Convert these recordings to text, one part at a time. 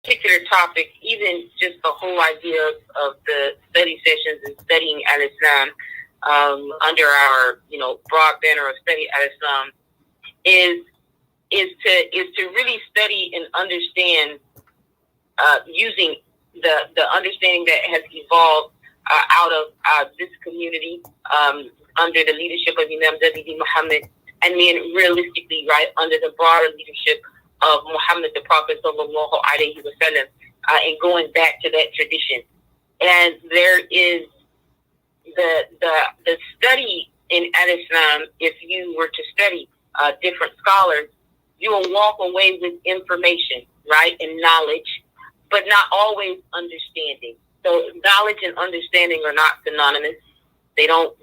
particular topic, even just the whole idea of the study sessions and studying Al-Islam under our, broad banner of study Al-Islam is to really study and understand using the understanding that has evolved out of this community under the leadership of Imam W.D. Muhammad, and then realistically, right, under the broader leadership of Muhammad, the Prophet sallallahu alaihi wasallam, and going back to that tradition. And there is the study in Al-Islam. If you were to study different scholars, you will walk away with information, right, and knowledge, but not always understanding. So knowledge and understanding are not synonymous. They don't,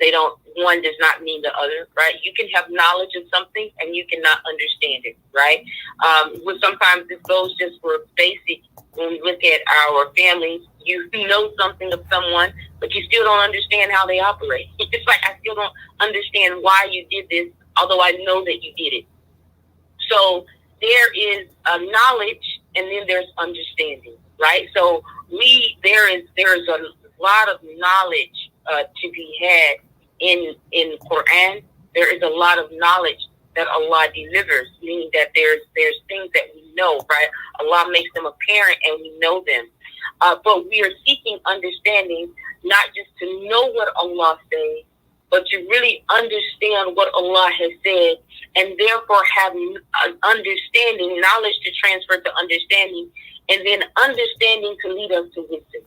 one does not mean the other, right? You can have knowledge of something and you cannot understand it, right? Sometimes this goes just for basic. When we look at our families, you know something of someone, but you still don't understand how they operate. It's like, I still don't understand why you did this, although I know that you did it. So there is knowledge and then there's understanding, right? So there is a lot of knowledge to be had in Qur'an. There is a lot of knowledge that Allah delivers, meaning that there's things that we know, right? Allah makes them apparent and we know them. But we are seeking understanding, not just to know what Allah says, but to really understand what Allah has said, and therefore have understanding, knowledge to transfer to understanding, and then understanding to lead us to wisdom,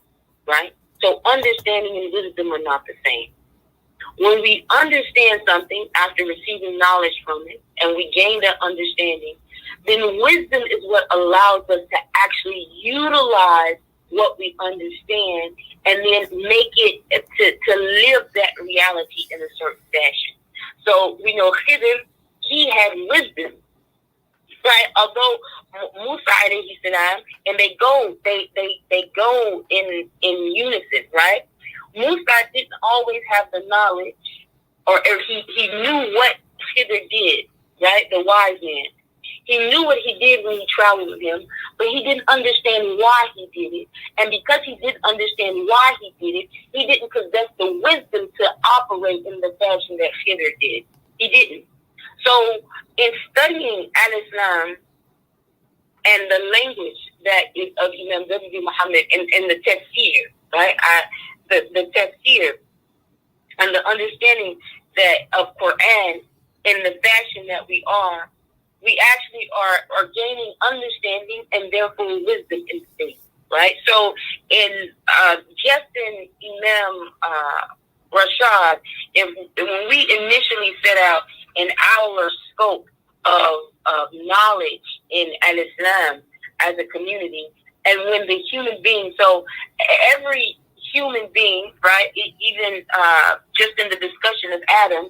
right? So understanding and wisdom are not the same. When we understand something after receiving knowledge from it, and we gain that understanding, then wisdom is what allows us to actually utilize what we understand and then make it to live that reality in a certain fashion. So we know Khidr, he had wisdom, right? Although Musa alayhi salam, and they go in unison, right? Musa didn't always have the knowledge, or he knew what Khidr did, right? The wise man. He knew what he did when he traveled with him, but he didn't understand why he did it. And because he didn't understand why he did it, he didn't possess the wisdom to operate in the fashion that Khidr did. He didn't. So in studying Al-Islam and the language that is of Imam W.D. Muhammad and the tafsir, right? The tafsir and the understanding that of Qur'an in the fashion that we actually are gaining understanding and therefore wisdom in faith, right? So in just in Imam Rashad, when we initially set out in our scope of knowledge in Al-Islam as a community, and when the human being, so every human being, right, even just in the discussion of Adam,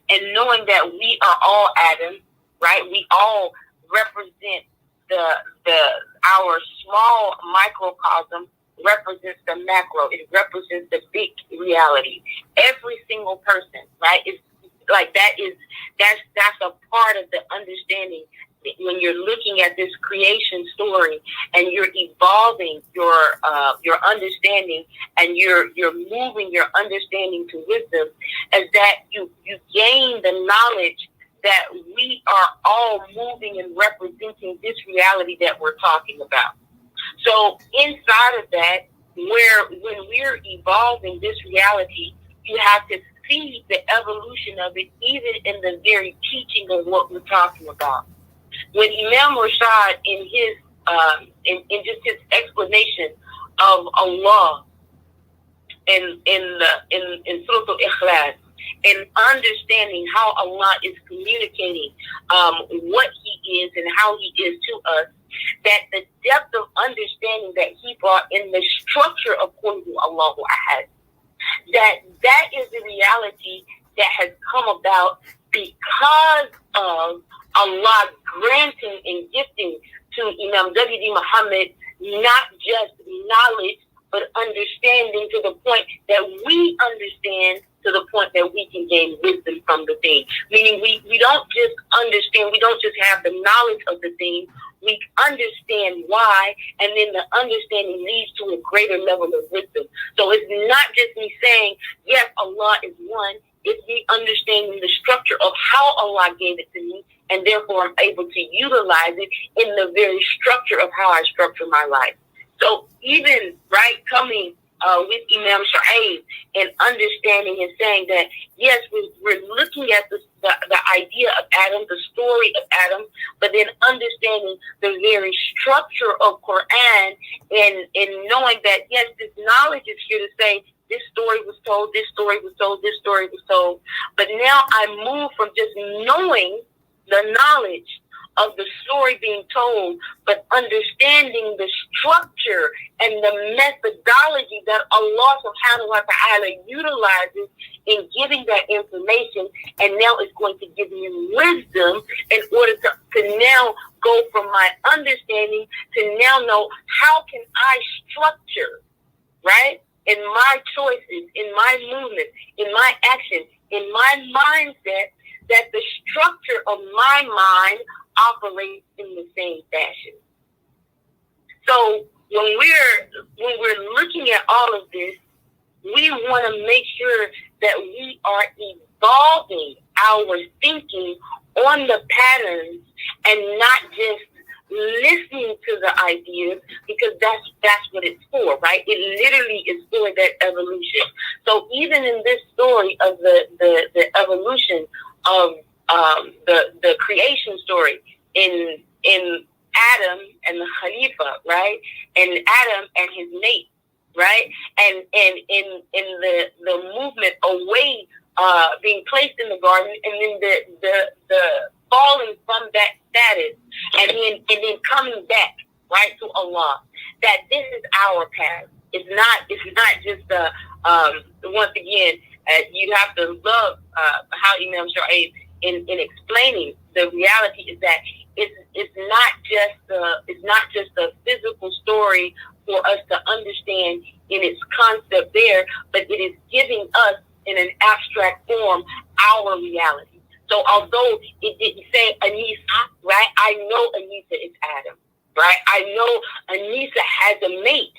and knowing that we are all Adam, right? We all represent our small microcosm represents the macro. It represents the big reality. Every single person, right? It's like that's a part of the understanding when you're looking at this creation story and you're evolving your understanding and you're moving your understanding to wisdom, as that you gain the knowledge that we are all moving and representing this reality that we're talking about. So inside of that, when we're evolving this reality, you have to see the evolution of it, even in the very teaching of what we're talking about. When Imam Rashad, in his in just his explanation of Allah in Surah Al-Ikhlas, and understanding how Allah is communicating what He is and how He is to us, that the depth of understanding that He brought in the structure of Qul Hu Allahu Ahad, that is the reality that has come about because of Allah granting and gifting to Imam W.D. Muhammad not just knowledge, but understanding to the point that we understand to the point that we can gain wisdom from the thing. Meaning we don't just understand, we don't just have the knowledge of the thing, we understand why, and then the understanding leads to a greater level of wisdom. So it's not just me saying, yes, Allah is one. It's me understanding the structure of how Allah gave it to me, and therefore I'm able to utilize it in the very structure of how I structure my life. So even, right, coming with Imam Shu'aib and understanding and saying that, yes, we're looking at the idea of Adam, the story of Adam, but then understanding the very structure of Qur'an and knowing that, yes, this knowledge is here to say, this story was told, this story was told, this story was told. But now I move from just knowing the knowledge of the story being told, but understanding the structure and the methodology that Allah subhanahu wa ta'ala utilizes in giving that information. And now it's going to give me wisdom in order to now go from my understanding to now know how can I structure, right? In my choices, in my movements, in my actions, in my mindset, that the structure of my mind operates in the same fashion. So when we're looking at all of this, we want to make sure that we are evolving our thinking on the patterns and not just listening to the ideas, because that's what it's for, right? It literally is for that evolution. So even in this story of the evolution of the creation story in Adam and the Khalifa, right? And Adam and his mate, right? And in the movement away, being placed in the garden, and then the falling from that status, and then coming back, right, to Allah. That this is our path. It's not just once again, you have to love how Imam Shu'aib in explaining the reality is that it's not just a physical story for us to understand in its concept there, but it is giving us in an abstract form our reality. So although it didn't say Aneesah, right? I know Aneesah is Adam, right? I know Aneesah has a mate.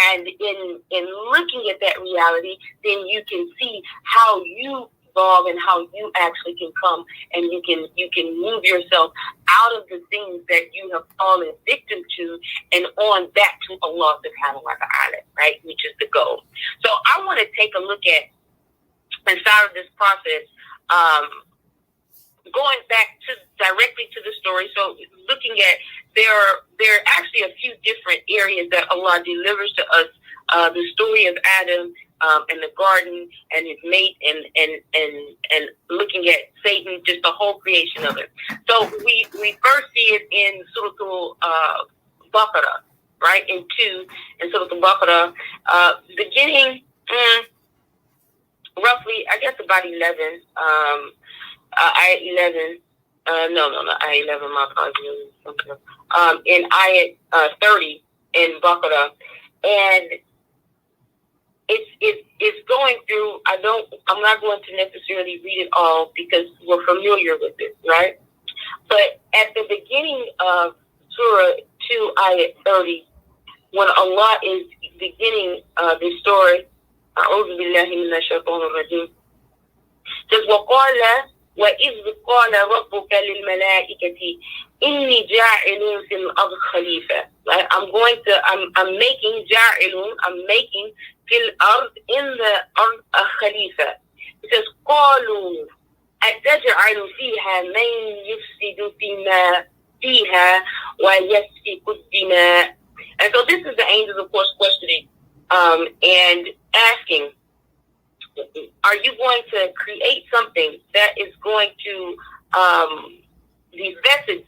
And in looking at that reality, then you can see how you evolve and how you actually can come and you can move yourself out of the things that you have fallen victim to and on back to Allah subhanahu wa ta'ala, right? Which is the goal. So I want to take a look at inside of this process, going back directly to the story. So looking at there are actually a few different areas that Allah delivers to us. The story of Adam and the garden and his mate and looking at Satan, just the whole creation of it. So we first see it in Surah Al-Baqarah, right? In Surah Al-Baqarah, beginning roughly, I guess about 11. Ayat 11. No, Ayat 11. My apologies. In Ayat 30 in Baqarah, and it's going through. I'm not going to necessarily read it all because we're familiar with it, right? But at the beginning of Surah 2, Ayat 30, when Allah is beginning the story, أعوذ بالله من الشيطان الرجيم. Says وقال وإذ قال ربك للملائكة إني جاعل في الأرض خليفة. Right? I'm making جاعل. I'm making في الأرض in the earth a khalifa. It says قالوا أتجعل فيها من يفسد فيها ويسفك الدماء. And so this is the angels, of course, questioning and asking, are you going to create something that is going to be vested,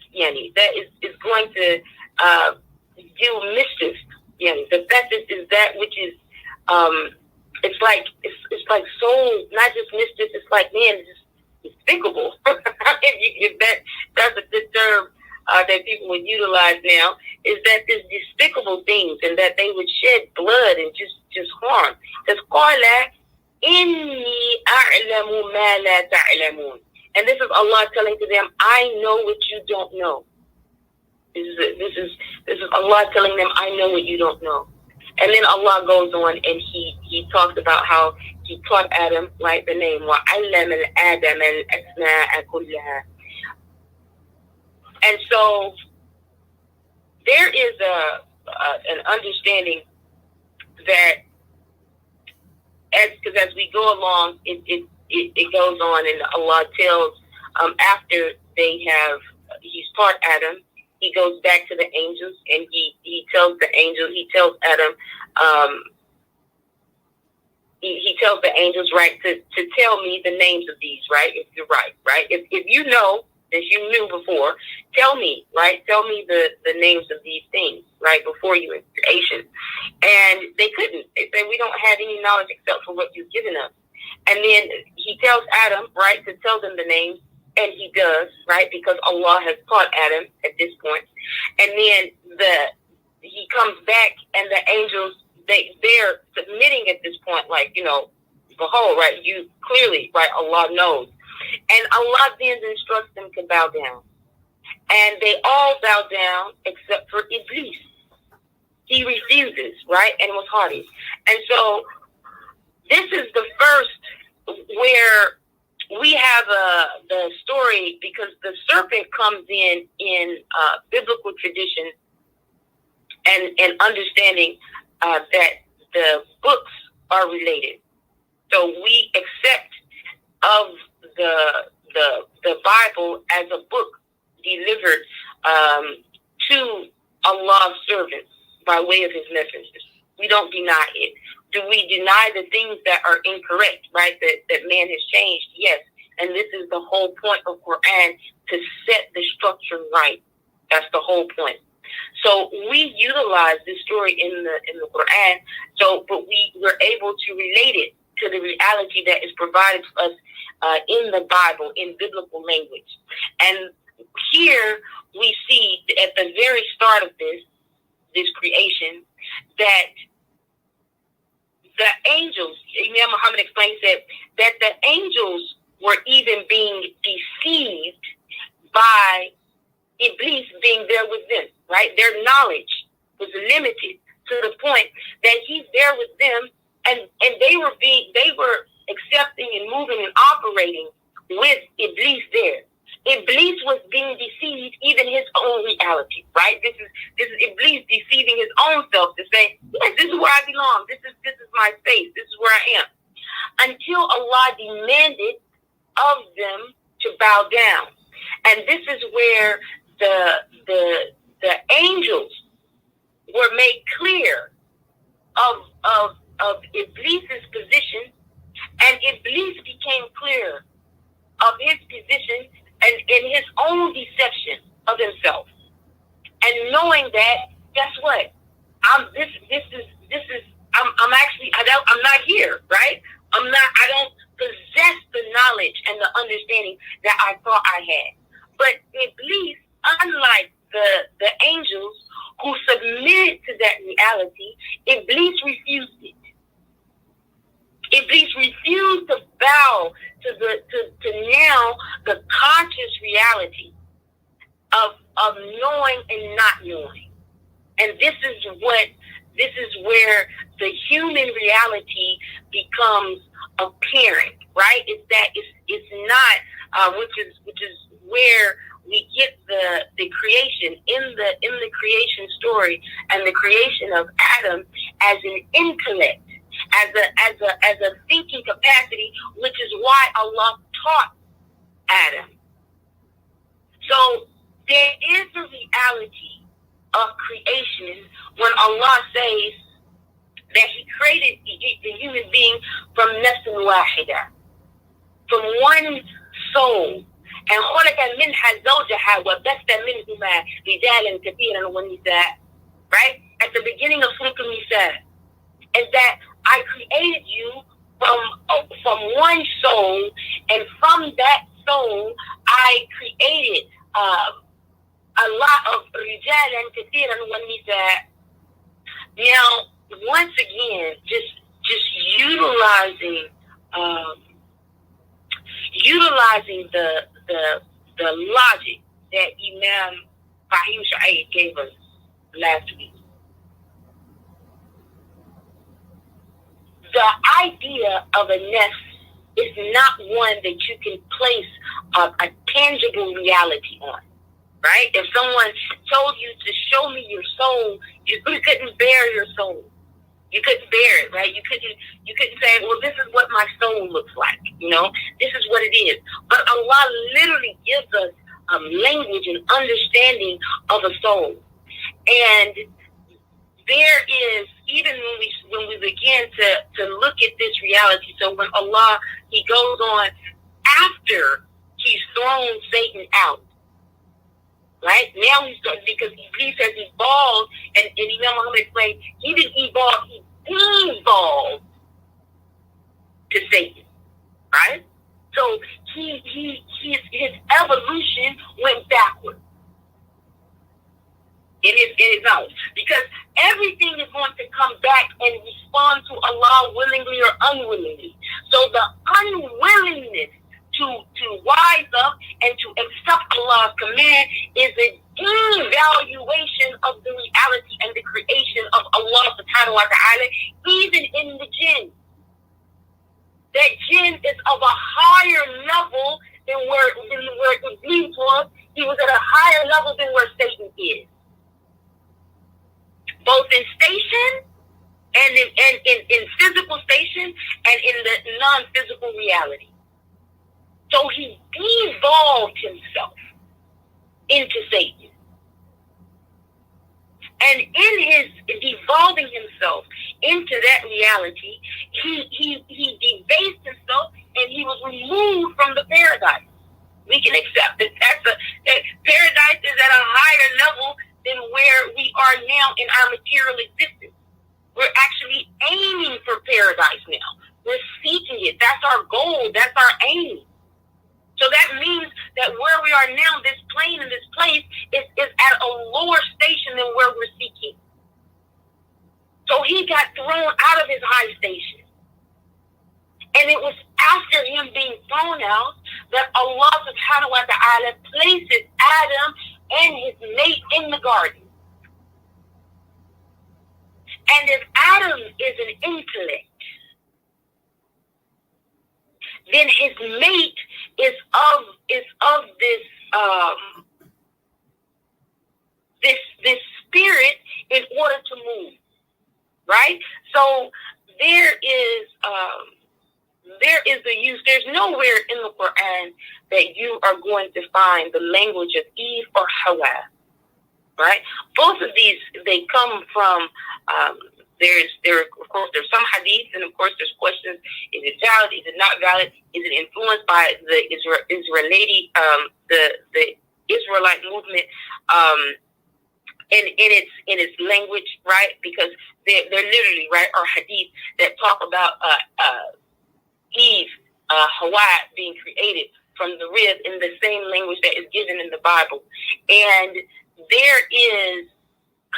that is going to do mischief? The vested is that which is it's like so not just mischief. It's like, man, it's just despicable. if that's a good term that people would utilize now, is that there's despicable things and that they would shed blood and just harm. Because Qala إِنِّي أَعْلَمُ مَا لَا تَعْلَمُونَ. And this is Allah telling to them, I know what you don't know. This is Allah telling them, I know what you don't know. And then Allah goes on and he talks about how he taught Adam, right, the name, وَعَلَّمَ الْآدَمَ الْأَسْمَاءَ كُلَّهَا. And so there is an understanding that as we go along, it goes on, and Allah tells, after he's taught Adam, he goes back to the angels, and he tells Adam, he tells the angels, right, to tell me the names of these, right, if you're right? If you know, as you knew before, tell me, right, tell me the names of these things, right, before you in creation. And they couldn't. They said, we don't have any knowledge except for what you've given us. And then he tells Adam, right, to tell them the names, and he does, right, because Allah has taught Adam at this point. And then he comes back, and the angels, they're submitting at this point, like, behold, right, you clearly, right, Allah knows. And Allah then instructs them to bow down. And they all bow down except for Iblis. He refuses, right, and was haughty. And so this is the first where we have the story, because the serpent comes in biblical tradition and understanding that the books are related. So we accept of the Bible as a book delivered to Allah's servants by way of his messengers. We don't deny it. Do we deny the things that are incorrect, right, that man has changed? Yes. And this is the whole point of Qur'an, to set the structure right. That's the whole point. So we utilize this story in the Qur'an, but we were able to relate it to the reality that is provided to us in the Bible, in biblical language. And here we see at the very start of this creation, that the angels, Imam Muhammad explains that the angels were even being deceived by Iblis being there with them, right? Their knowledge was limited to the point that he's there with them, and they were accepting and moving and operating with Iblis there. Iblis was being deceived, even his own reality, right? This is Iblis deceiving his own self to say, yes, this is where I belong. This is my space. This is where I am. Until Allah demanded of them to bow down. And this is where the angels were made clear of Iblis's position, and Iblis became clear of his position and in his own deception of himself. And knowing that, guess what? I'm not here, right? I don't possess the knowledge and the understanding that I thought I had. But Iblis, unlike the angels who submitted to that reality, Iblis refused it. Iblis refused to bow to now the conscious reality of knowing and not knowing. And this is where the human reality becomes apparent, right? It's not which is where we get the creation in the creation story, and the creation of Adam as an intellect, as a thinking capacity, which is why Allah taught Adam. So there is a reality of creation when Allah says that He created the human being from nafsun wahida, from one soul. And خلق منها زوجها وبث منهما رجالا كثيرا والنساء. Right at the beginning of Surah An-Nisa, is that I created you from one soul, and from that soul I created a lot of رجالا كثيرا والنساء. Now, once again, just utilizing utilizing the logic that Imam Fahim Sha'id gave us last week. The idea of a nest is not one that you can place a tangible reality on, right? If someone told you to show me your soul, you couldn't bear your soul. You couldn't bear it, right? You couldn't say, well, this is what my soul looks like. This is what it is. But Allah literally gives us language and understanding of a soul. And there is, even when we begin to look at this reality, so when Allah, He goes on after He's thrown Satan out, right? Now because Iblis has evolved, and Imam Muhammad explained, he didn't evolve, he devolved to Satan, right? So his evolution went backward in his own, because everything is going to come back and respond to Allah willingly or unwillingly. So the unwillingness to wise up and to accept Allah's command is a devaluation of the reality and the creation of Allah subhanahu wa ta'ala, even in the jinn. That jinn is of a higher level than where Iblis was. He was at a higher level than where Satan is, both in station and in physical station and in the non-physical reality. So he devolved himself into Satan. And in his devolving himself into that reality, he debased himself and he was removed from the paradise. We can accept that that paradise is at a higher level than where we are now in our material existence. We're actually aiming for paradise now. We're seeking it. That's our goal. That's our aim. So that means that where we are now, this plane and this place is at a lower station than where we're seeking. So he got thrown out of his high station. And it was after him being thrown out that Allah subhanahu wa ta'ala places Adam and his mate in the garden. And if Adam is an intellect, then his mate is of this spirit in order to move, right? So there is the use. There's nowhere in the Qur'an that you are going to find the language of Eve or Hawa, right? Both of these, they come from of course there's some hadith, and of course there's questions: is it valid? Is it not valid? Is it influenced by the the Israelite movement in its language, right? Because they're literally, right, are hadith that talk about Eve, Hawa being created from the rib in the same language that is given in the Bible. And there is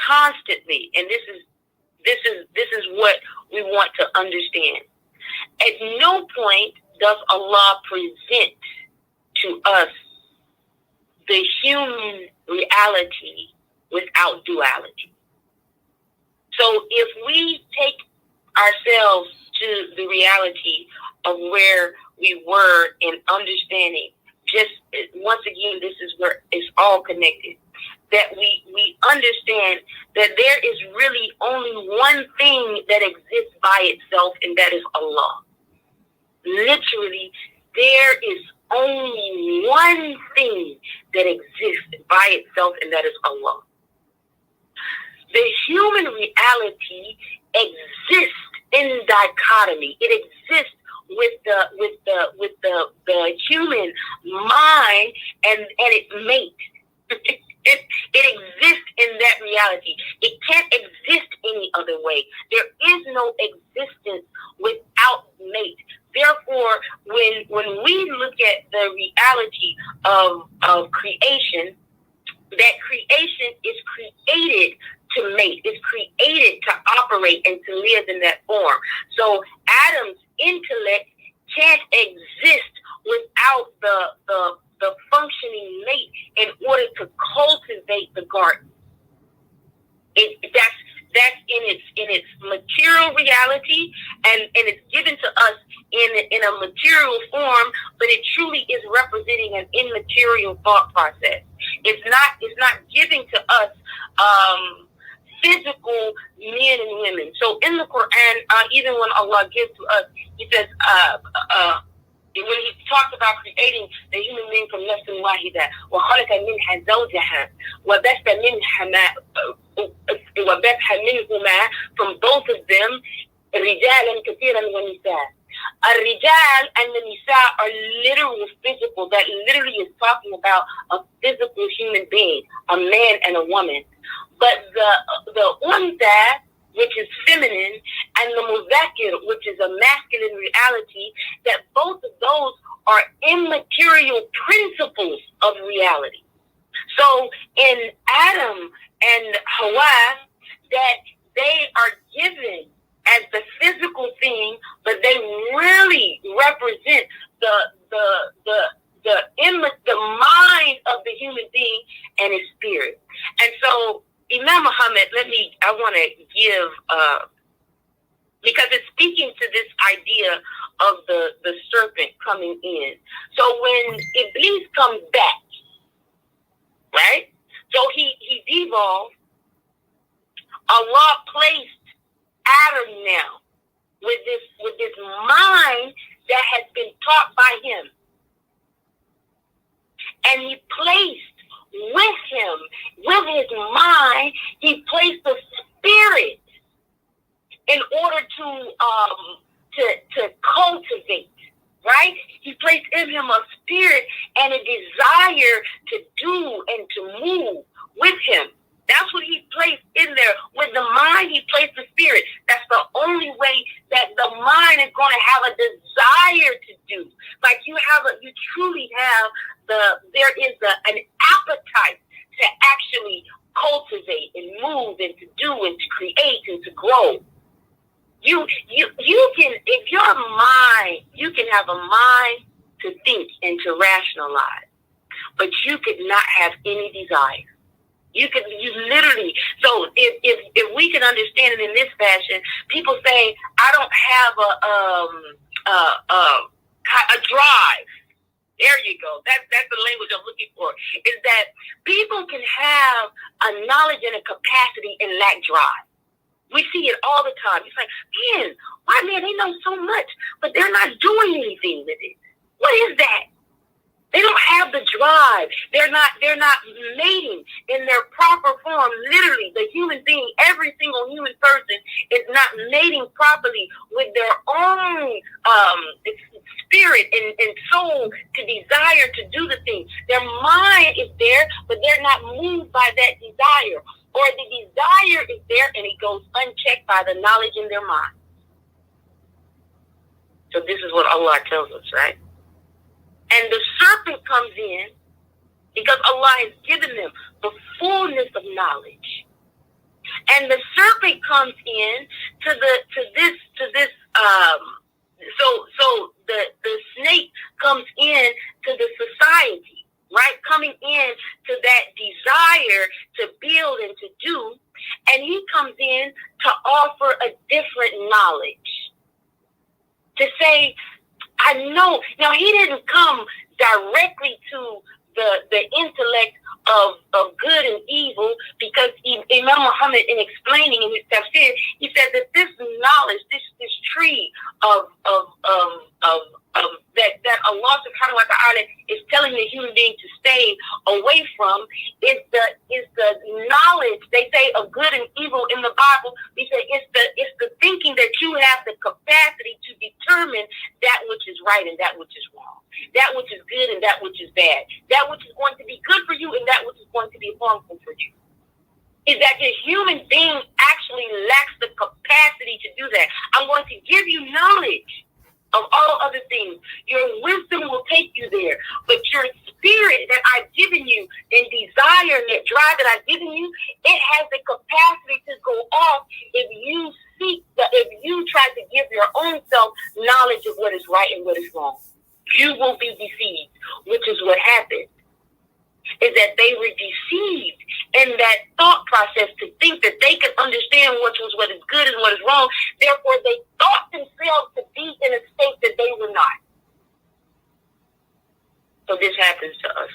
constantly, and this is what we want to understand. At no point does Allah present to us the human reality without duality. So if we take ourselves to the reality of where we were in understanding, just once again, this is where it's all connected, that we understand that there is really only one thing that exists by itself, and that is Allah. Literally, there is only one thing that exists by itself, and that is Allah. The human reality exists in dichotomy. It exists with the human mind and its mate. It exists in that reality. It can't exist any other way. There is no existence without mate. Therefore, when we look at the reality of creation, that creation is created to mate. It's created to operate and to live in that form. So Adam's intellect can't exist without the functioning mate in order to cultivate the garden. That's in its material reality, and it's given to us in a material form, but it truly is representing an immaterial thought process. It's not giving to us physical men and women. So in the Quran, even when Allah gives to us, He says, when He talks about creating the human being from nafsin wahida, وَخَلَقَ مِنْهَا زَوْجَهَا وَبَثَّ مِنْهُمَا, from both of them, رِجَالًا كَثِيرًا وَنِسَاءً. Al-Rijal and the Nisa are literal physical. That literally is talking about a physical human being, a man and a woman. But the Untha, which is feminine, and the Muzakir, which is a masculine reality, that both of those are immaterial principles of reality. So in Adam and Hawa, that they are given as the physical thing, but they really represent the mind of the human being and his spirit. And so Imam Muhammad, I want to give, because it's speaking to this idea of the serpent coming in. So when Iblis comes back, right? So he devolved. Allah placed Adam now with this mind that has been taught by him. And he placed with him, with his mind, he placed the spirit in order to cultivate, right? He placed in him a spirit and a desire to do and to move with him. That's what he placed in there. With the mind, he placed the spirit. That's the only way that the mind is going to have a desire to do. Like you truly have there is an appetite to actually cultivate and move and to do and to create and to grow. You can, if your mind, you can have a mind to think and to rationalize, but you could not have any desire. You literally, so if we can understand it in this fashion, people say, I don't have a drive. There you go. That's the language I'm looking for. Is that people can have a knowledge and a capacity and lack drive. We see it all the time. It's like, man, why, man, they know so much, but they're not doing anything with it. What is that? They don't have the drive. They're not mating in their proper form. Literally, the human being, every single human person is not mating properly with their own spirit and soul to desire to do the thing. Their mind is there, but they're not moved by that desire. Or the desire is there and it goes unchecked by the knowledge in their mind. So this is what Allah tells us, right? And the serpent comes in because Allah has given them the fullness of knowledge. And the serpent comes in so the snake comes in to the society, right? Coming in to that desire to build and to do. And he comes in to offer a different knowledge. To say, I know. Now, he didn't come directly to the intellect of good and evil, because Imam Muhammad, in explaining in his tafsir, he said that this knowledge, this tree of that Allah subhanahu wa ta'ala is telling the human being to stay away from is the knowledge, they say, of good and evil in the Bible. He said it's the thinking that you have the capacity to determine that which is right and that which is wrong, that which is good and that which is bad, that which is going to be good for you and that which is going to be harmful for you. Is that the human being actually lacks the capacity to do that. I'm going to give you knowledge of all other things. Your wisdom will take you there. But your spirit that I've given you and desire and that drive that I've given you, it has the capacity to go off if you if you try to give your own self knowledge of what is right and what is wrong, you will be deceived, which is what happened. Is that they were deceived in that thought process to think that they could understand what is good and what is wrong. Therefore, they thought themselves to be in a state that they were not. So this happens to us.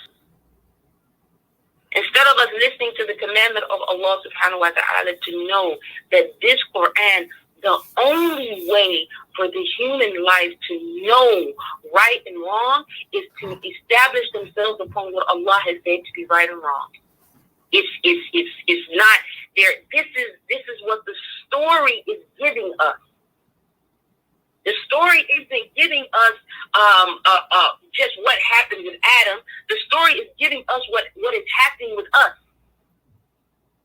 Instead of us listening to the commandment of Allah subhanahu wa ta'ala to know that this Qur'an, the only way for the human life to know right and wrong is to establish themselves upon what Allah has said to be right and wrong. It's not there. This is what the story is giving us. The story isn't giving us just what happened with Adam. The story is giving us what is happening with us.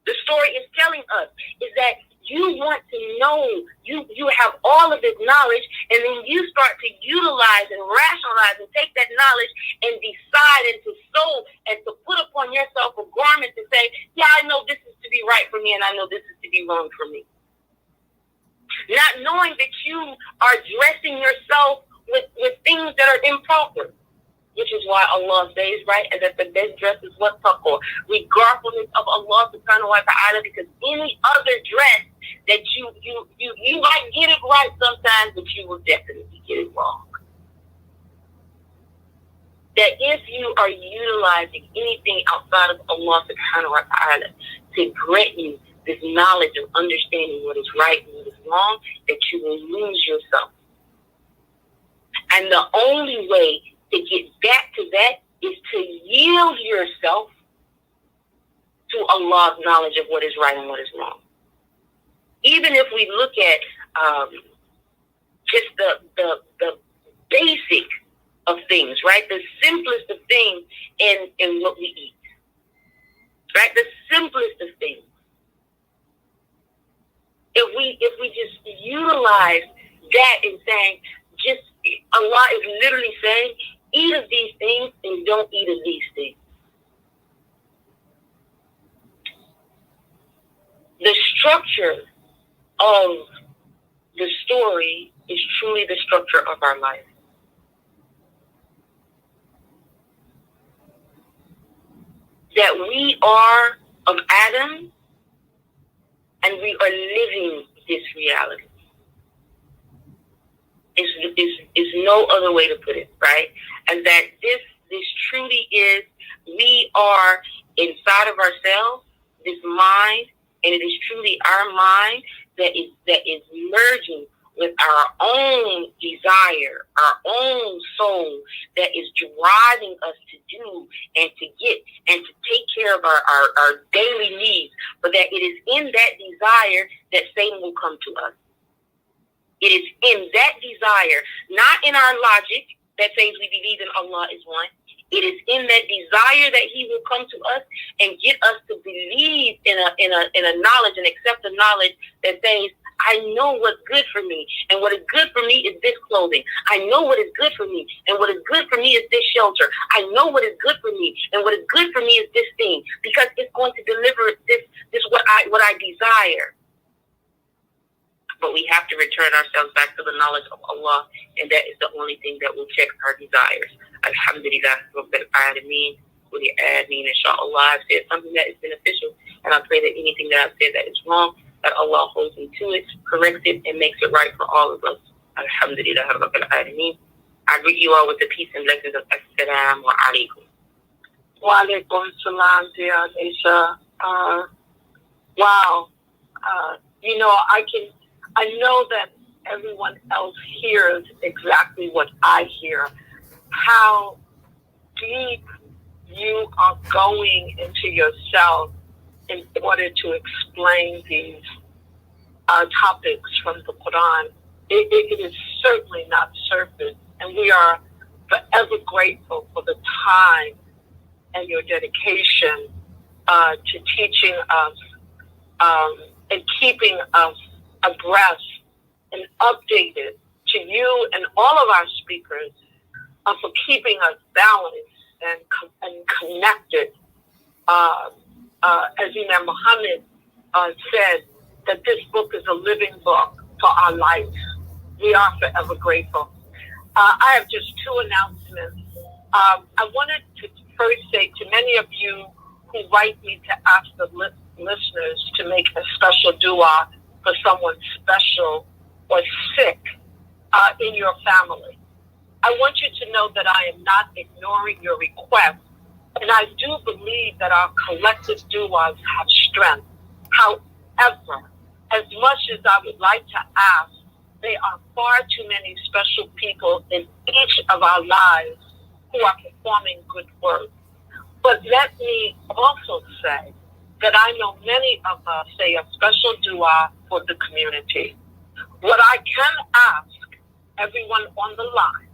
The story is telling us is that you want to know, you have all of this knowledge, and then you start to utilize and rationalize and take that knowledge and decide and to sow and to put upon yourself a garment to say, yeah, I know this is to be right for me and I know this is to be wrong for me. Not knowing that you are dressing yourself with things that are improper. Which is why Allah says, right, and that the best dress is what taqwa, regardless of Allah subhanahu wa ta'ala, because any other dress that you might get it right sometimes, but you will definitely get it wrong. That if you are utilizing anything outside of Allah subhanahu wa ta'ala to grant you this knowledge of understanding what is right and what is wrong, that you will lose yourself. And the only way to get back to that is to yield yourself to Allah's knowledge of what is right and what is wrong. Even if we look at just the basic of things, right? The simplest of things in what we eat, right? The simplest of things. If we just utilize that in saying, just Allah is literally saying, eat of these things and don't eat of these things. The structure of the story is truly the structure of our life. That we are of Adam and we are living this reality. Is no other way to put it, right? And that this truly is, we are inside of ourselves, this mind, and it is truly our mind that is merging with our own desire, our own soul that is driving us to do and to get and to take care of our daily needs, but that it is in that desire that Satan will come to us. It is in that desire, not in our logic that says we believe in Allah is one. It is in that desire that he will come to us and get us to believe in a knowledge and accept the knowledge that says, I know what's good for me, and what is good for me is this clothing. I know what is good for me, and what is good for me is this shelter. I know what is good for me, and what is good for me is this thing, because it's going to deliver this what I desire. But we have to return ourselves back to the knowledge of Allah, and that is the only thing that will check our desires. Alhamdulillah, Rabbil Alameen, Quli Ameen, inshallah. I've said something that is beneficial, and I pray that anything that I've said that is wrong, that Allah holds me to it, corrects it, and makes it right for all of us. Alhamdulillah, Rabbil Alameen. I greet you all with the peace and blessings of Assalamu alaikum. Wa alaikum salam, dear Aneesah. Wow. I know that everyone else hears exactly what I hear. How deep you are going into yourself in order to explain these topics from the Qur'an. It is certainly not surface, and we are forever grateful for the time and your dedication to teaching us and keeping us abreast and updated, to you and all of our speakers, for keeping us balanced and connected. As Imam Muhammad said, that this book is a living book for our life. We are forever grateful. I have just two announcements. I wanted to first say to many of you who write me to ask the listeners to make a special dua for someone special or sick in your family. I want you to know that I am not ignoring your request, and I do believe that our collective duas have strength. However, as much as I would like to ask, there are far too many special people in each of our lives who are performing good work. But let me also say that I know many of us say a special dua for the community. What I can ask everyone on the line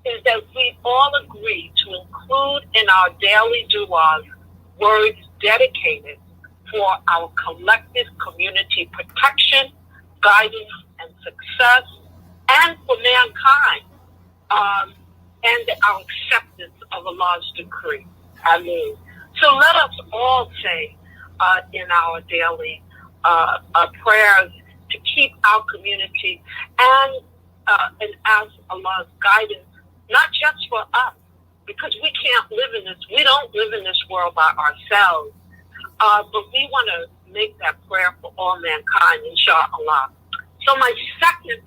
is that we all agree to include in our daily duas words dedicated for our collective community protection, guidance, and success, and for mankind, and our acceptance of Allah's decree. Ameen. So let us all say in our daily prayers to keep our community and ask Allah's guidance, not just for us, because we can't live in this, we don't live in this world by ourselves, but we want to make that prayer for all mankind, inshallah. So my second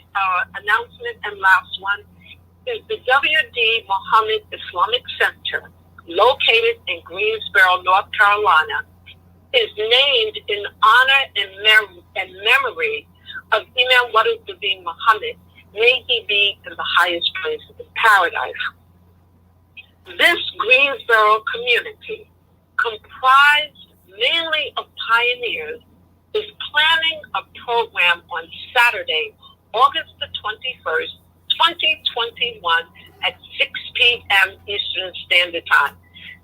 announcement and last one is the W.D. Muhammad Islamic Center, located in Greensboro, North Carolina, is named in honor and memory of Imam Waduddin Muhammad. May he be in the highest place in paradise. This Greensboro community, comprised mainly of pioneers, is planning a program on Saturday, August the 21st, 2021 at 6 p.m. Eastern Standard Time,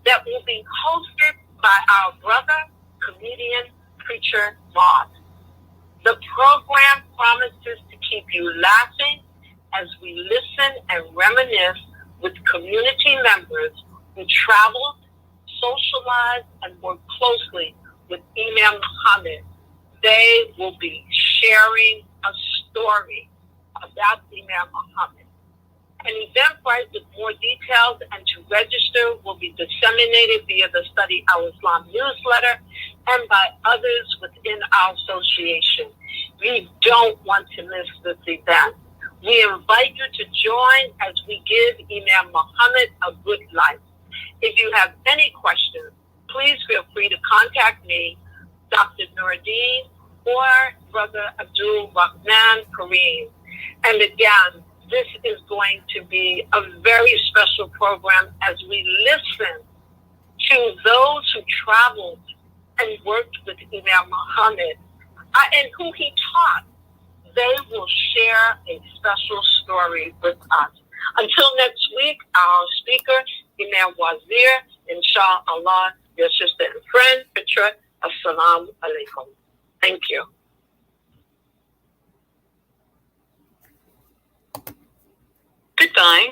that will be hosted by our brother, comedian, preacher, Maud. The program promises to keep you laughing as we listen and reminisce with community members who traveled, socialized, and worked closely with Imam Muhammad. They will be sharing a story about Imam Muhammad. An Eventbrite with more details and to register will be disseminated via the Study Our Islam newsletter and by others within our association. We don't want to miss this event. We invite you to join as we give Imam Muhammad a good life. If you have any questions, please feel free to contact me, Dr. Nuruddin, or Brother Abdul Rahman Kareem. And again, this is going to be a very special program as we listen to those who traveled and worked with Imam Muhammad and who he taught. They will share a special story with us. Until next week, our speaker, Imam Wazir, inshallah, your sister and friend, Petra, assalamu alaikum. Thank you. Goodbye.